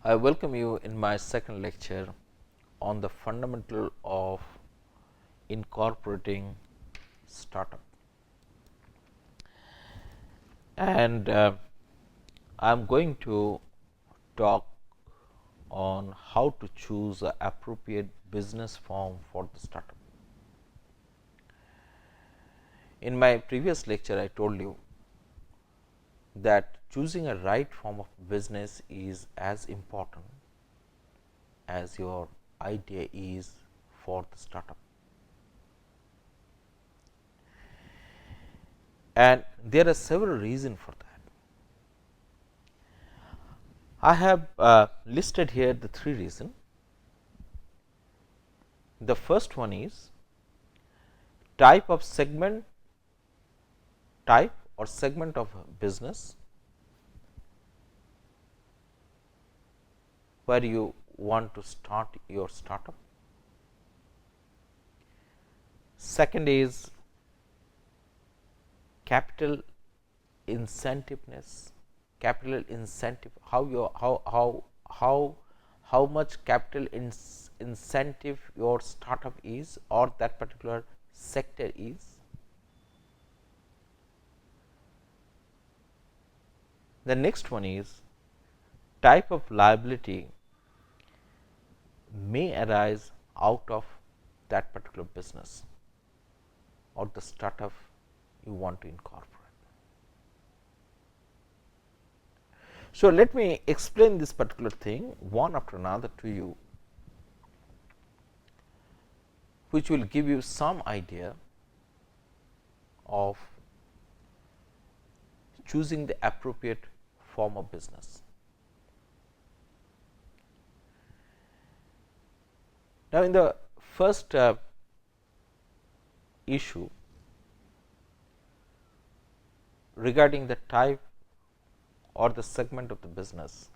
I welcome you in my second lecture on the fundamental of incorporating startup. And I am going to talk on how to choose an appropriate business form for the startup. In my previous lecture, I told you that choosing a right form of business is as important as your idea is for the startup. And there are several reasons for that. I have listed here the three reasons. The first one is type of segment, type or segment of business where you want to start your startup. Second is capital incentiveness, capital incentive, how much capital incentive your startup is or that particular sector is. The next one is type of liability may arise out of that particular business or the startup you want to incorporate. So, let me explain this particular thing one after another to you, which will give you some idea of choosing the appropriate form of business. Now, in the first issue regarding the type or the segment of the business,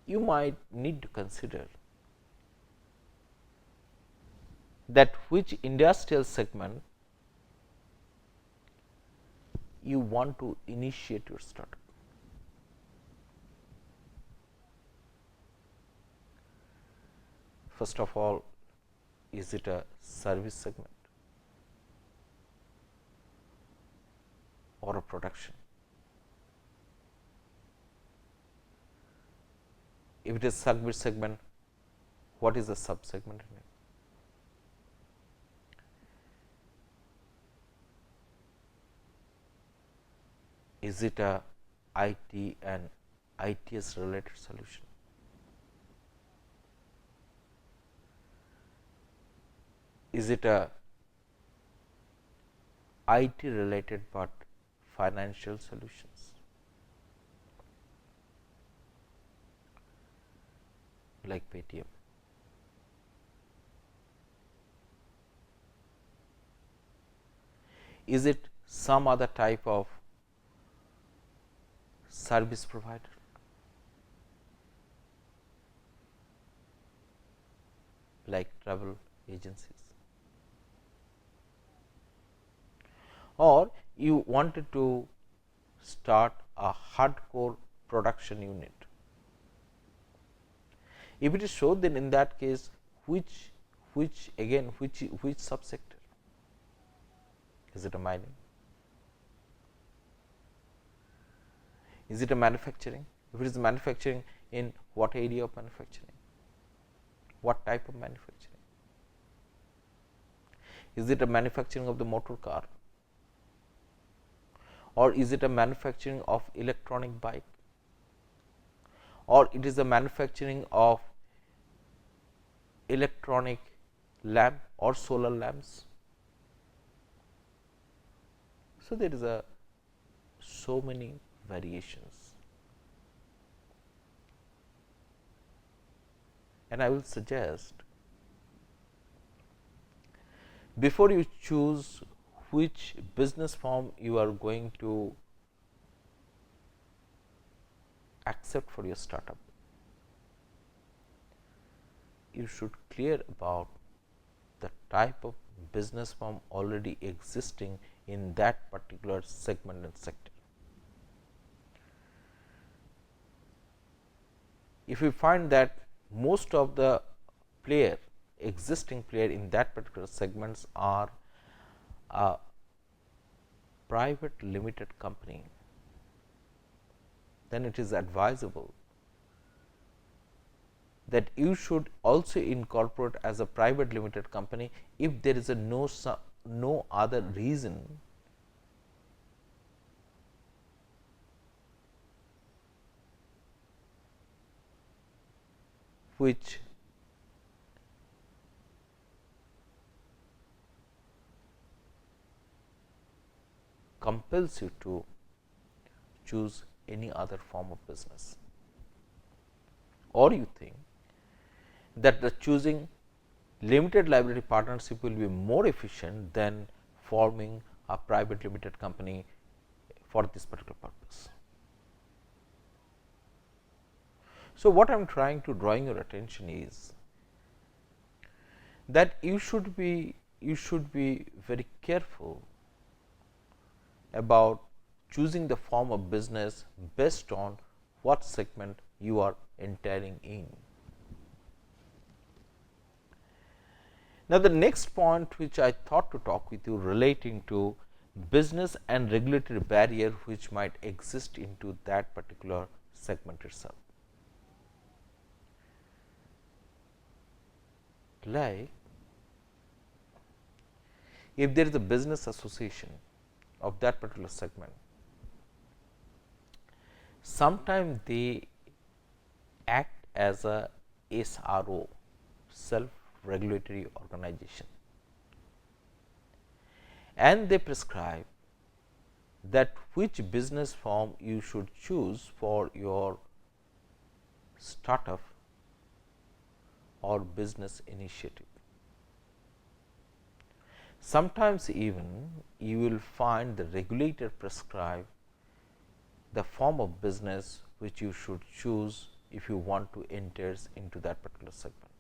you might need to consider that which industrial segment you want to initiate your startup. First of all, is it a service segment or a production? If it is service segment, what is the sub segment in it? Is it a IT and ITS related solution? Is it a IT related but financial solutions like Paytm? Is it some other type of service provider like travel agencies? Or you wanted to start a hardcore production unit. If it is so, then in that case, which subsector? Is it a mining? Is it a manufacturing? If it is manufacturing, in what area of manufacturing? What type of manufacturing? Is it a manufacturing of the motor car? Or is it a manufacturing of electronic bike? Or it is a manufacturing of electronic lamp or solar lamps? So, there is a so many variations, and I will suggest before you choose which business form you are going to accept for your startup, you should clear about the type of business firm already existing in that particular segment and sector. If we find that most of the existing player in that particular segments are a private limited company, then it is advisable that you should also incorporate as a private limited company if there is a no other reason which compels you to choose any other form of business, or you think that the choosing limited liability partnership will be more efficient than forming a private limited company for this particular purpose. So, what I am trying to drawing your attention is that you should be very careful about choosing the form of business based on what segment you are entering in. Now, the next point which I thought to talk with you relating to business and regulatory barrier which might exist into that particular segment itself. Like if there is a business association of that particular segment, sometimes they act as a SRO, self regulatory organization, and they prescribe that which business form you should choose for your startup or business initiative. Sometimes even you will find the regulator prescribe the form of business which you should choose if you want to enter into that particular segment.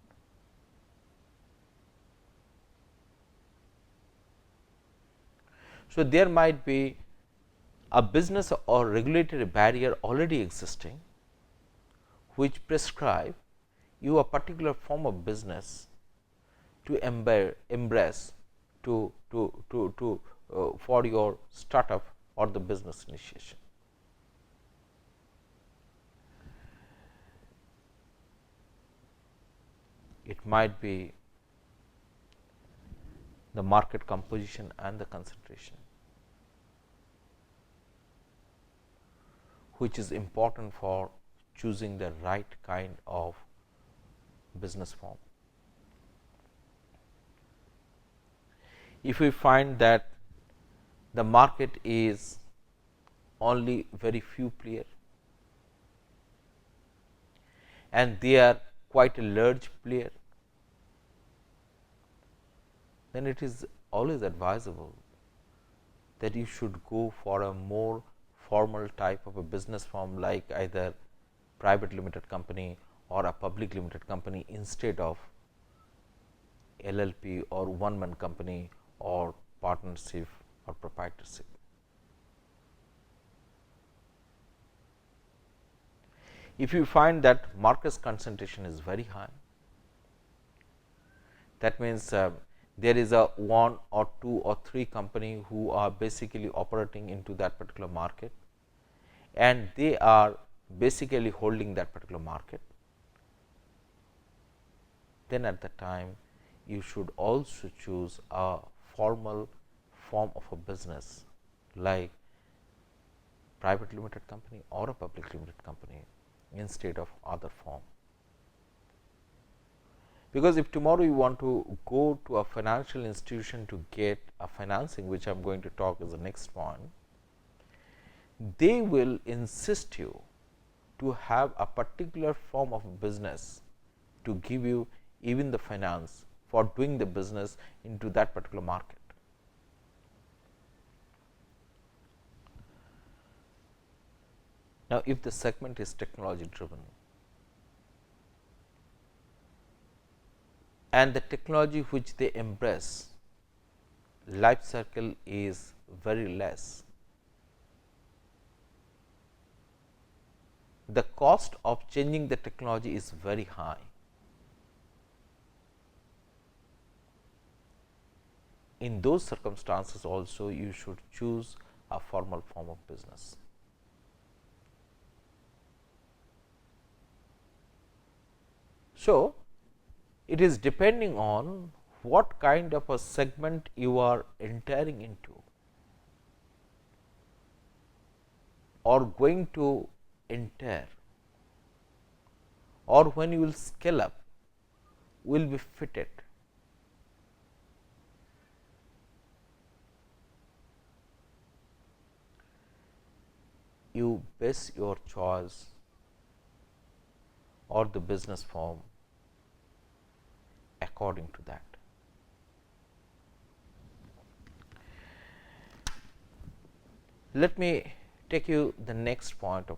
So, there might be a business or regulatory barrier already existing which prescribe you a particular form of business to embrace for your startup or the business initiation. It might be the market composition and the concentration, which is important for choosing the right kind of business form. If we find that the market is only very few player and they are quite a large player, then it is always advisable that you should go for a more formal type of a business form, like either private limited company or a public limited company instead of LLP or one man company or partnership or proprietorship. If you find that market concentration is very high, that means there is a one or two or three company who are basically operating into that particular market and they are basically holding that particular market, then at the time you should also choose a formal form of a business like private limited company or a public limited company instead of other form. Because if tomorrow you want to go to a financial institution to get a financing, which I am going to talk as the next point, they will insist you to have a particular form of business to give you even the finance for doing the business into that particular market. Now, if the segment is technology driven, and the technology which they embrace, life cycle is very less. The cost of changing the technology is very high. In those circumstances also you should choose a formal form of business. So, it is depending on what kind of a segment you are entering into or going to enter, or when you will scale up will be fitted. You base your choice or the business form according to that. Let me take you the next point of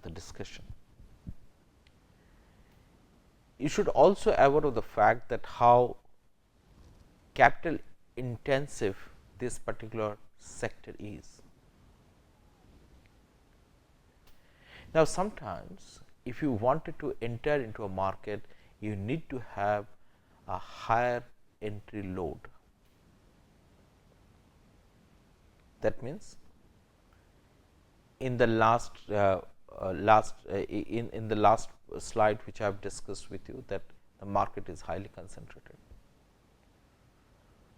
the discussion. You should also aware of the fact that how capital intensive this particular sector is. Now, sometimes if you wanted to enter into a market, you need to have a higher entry load. That means, in the last in the last slide which I have discussed with you, that the market is highly concentrated.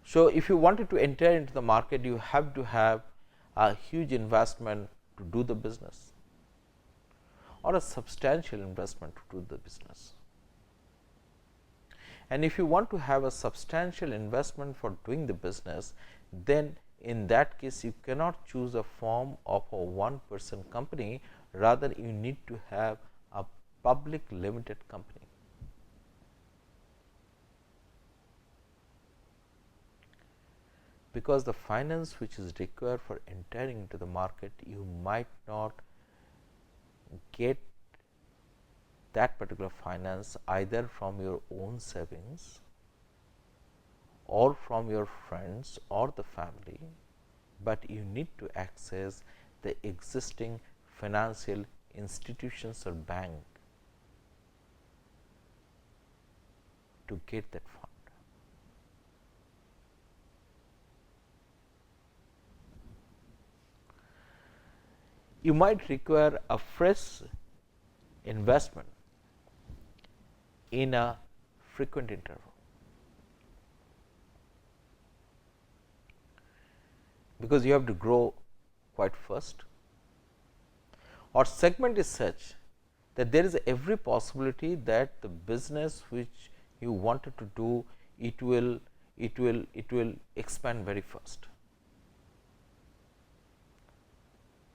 So, if you wanted to enter into the market, you have to have a huge investment to do the business, or a substantial investment to do the business. And if you want to have a substantial investment for doing the business, then in that case you cannot choose a form of a one person company, rather you need to have a public limited company. Because the finance which is required for entering into the market, you might not get that particular finance either from your own savings or from your friends or the family, but you need to access the existing financial institutions or bank to get that fund. You might require a fresh investment in a frequent interval, because you have to grow quite fast, or segment is such that there is every possibility that the business which you wanted to do, it will expand very fast.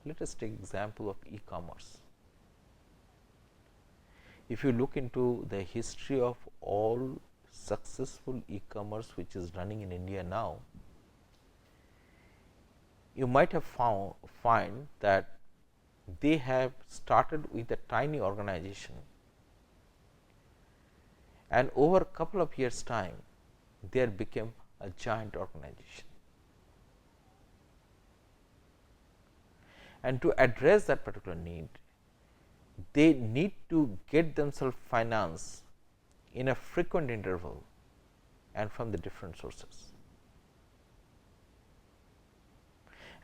Let us take example of e-commerce. If you look into the history of all successful e-commerce which is running in India now, you might have find that they have started with a tiny organization, and over a couple of years time they became a giant organization. And to address that particular need, they need to get themselves finance in a frequent interval and from the different sources.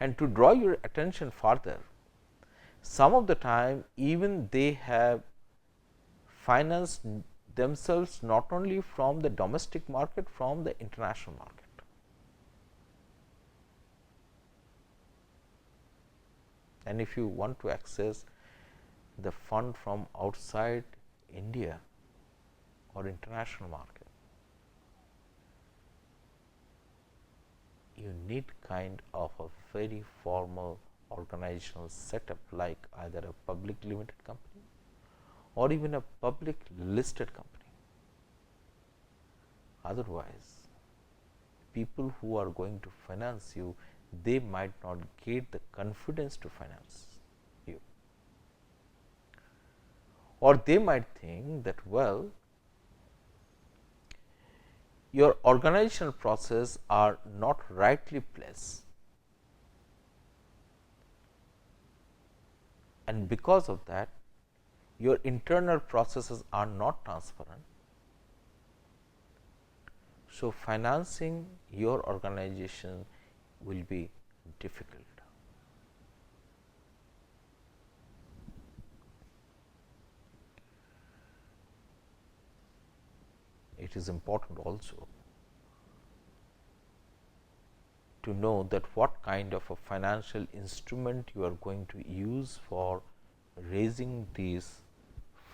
And to draw your attention further, some of the time even they have financed themselves not only from the domestic market, from the international market. And if you want to access the fund from outside India or international market, you need kind of a very formal organizational setup, like either a public limited company or even a public listed company. Otherwise, people who are going to finance you, they might not get the confidence to finance you, or they might think that, well, your organizational process are not rightly placed, and because of that your internal processes are not transparent. So, financing your organization will be difficult. It is important also to know that what kind of a financial instrument you are going to use for raising these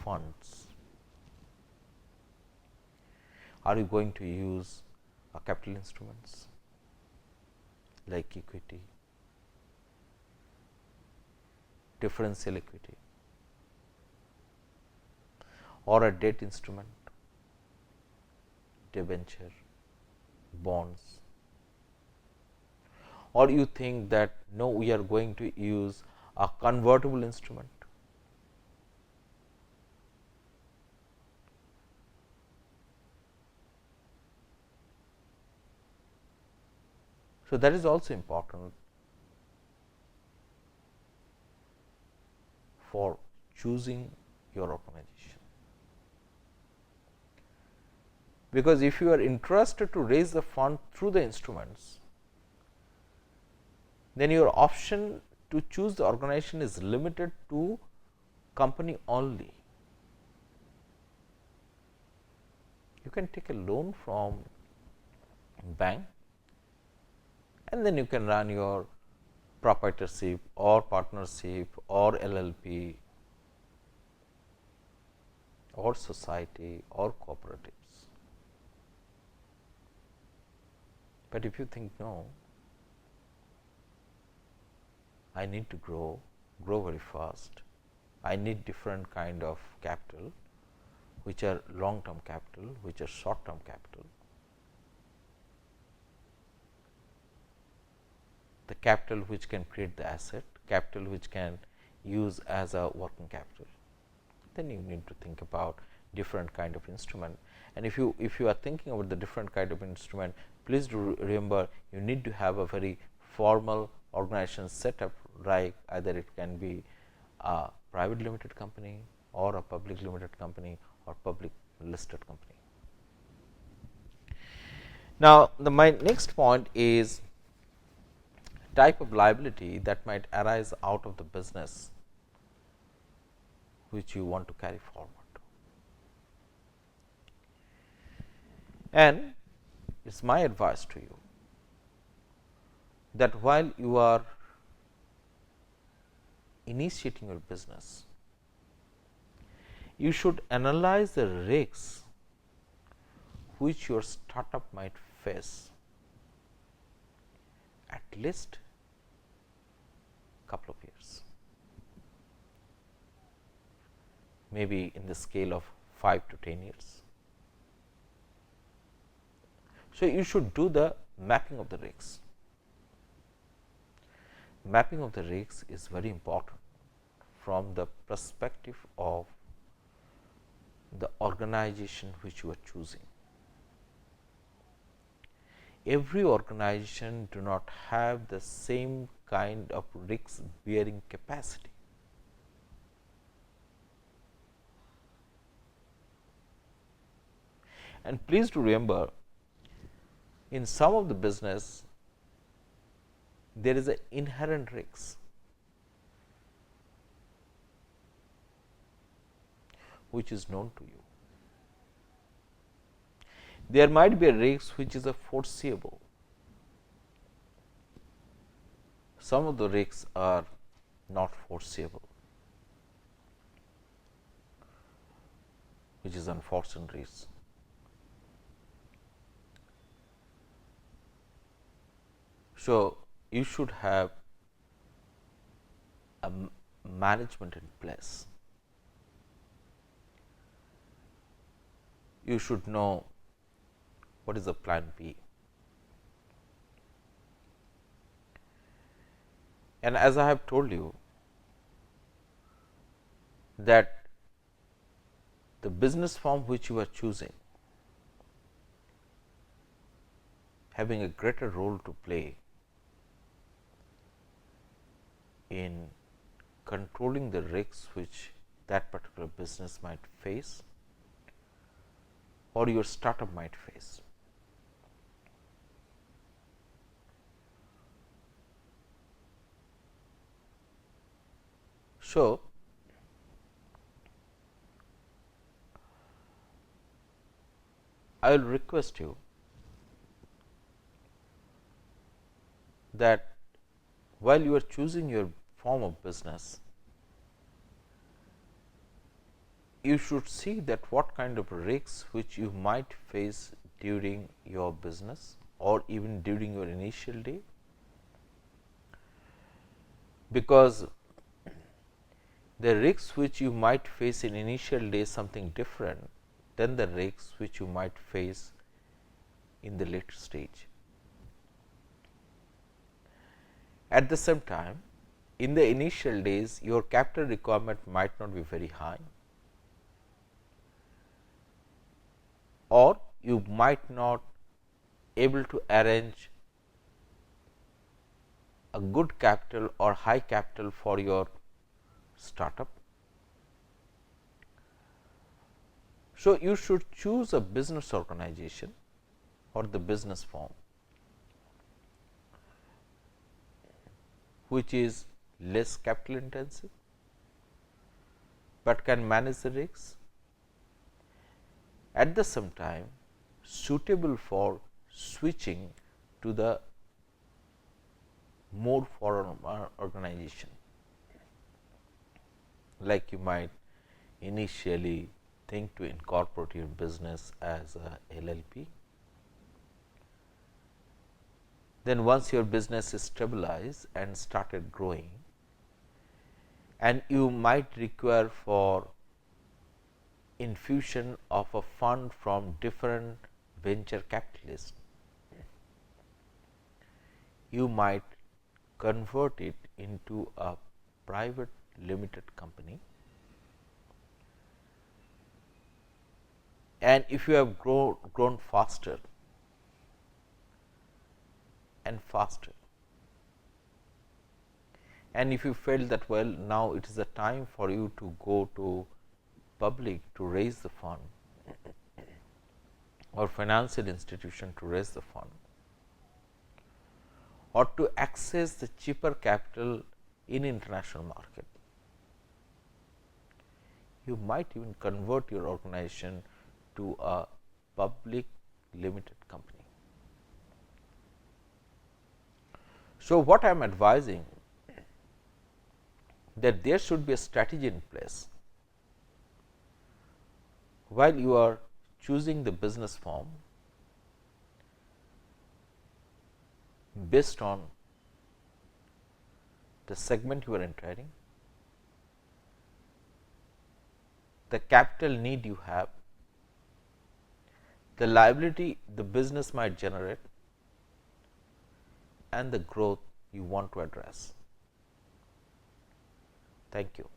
funds. Are you going to use a capital instruments like equity, differential equity, or a debt instrument, debenture, bonds, or you think that no, we are going to use a convertible instrument? So, that is also important for choosing your organization, because if you are interested to raise the fund through the instruments, then your option to choose the organization is limited to company only. You can take a loan from bank and then you can run your proprietorship or partnership or LLP or society or cooperatives. But if you think no, I need to grow very fast, I need different kind of capital, which are long term capital, which are short term capital. The capital which can create the asset, capital which can use as a working capital, then you need to think about different kind of instrument. And if you are thinking about the different kind of instrument, please do remember you need to have a very formal organization setup, right? Either it can be a private limited company or a public limited company or public listed company. Now, my next point is type of liability that might arise out of the business which you want to carry forward. And it is my advice to you that while you are initiating your business, you should analyze the risks which your startup might face at least couple of years, maybe in the scale of 5 to 10 years. So, you should do the mapping of the risks. Mapping of the risks is very important from the perspective of the organization which you are choosing. Every organization do not have the same kind of risk bearing capacity. And please do remember, in some of the business there is an inherent risk which is known to you. There might be a risk which is a foreseeable. Some of the risks are not foreseeable, which is unfortunate risk. So, you should have a management in place. You should know what is the plan B. And as I have told you that the business form which you are choosing having a greater role to play in controlling the risks which that particular business might face or your startup might face. So, I will request you that while you are choosing your form of business, you should see that what kind of risks which you might face during your business or even during your initial day, because the risks which you might face in initial day is something different than the risks which you might face in the later stage. At the same time, in the initial days your capital requirement might not be very high, or you might not able to arrange a good capital or high capital for your startup. So, you should choose a business organization or the business form which is less capital intensive, but can manage the risks, at the same time suitable for switching to the more foreign organization. Like you might initially think to incorporate your business as a LLP. Then once your business is stabilized and started growing, and you might require for infusion of a fund from different venture capitalists, you might convert it into a private limited company. And if you have grown faster and faster, and if you felt that well, now it is the time for you to go to public to raise the fund or financial institution to raise the fund, or to access the cheaper capital in international market, you might even convert your organization to a public limited company. So, what I am advising, that there should be a strategy in place while you are choosing the business form based on the segment you are entering, the capital need you have, the liability the business might generate, and the growth you want to address. Thank you.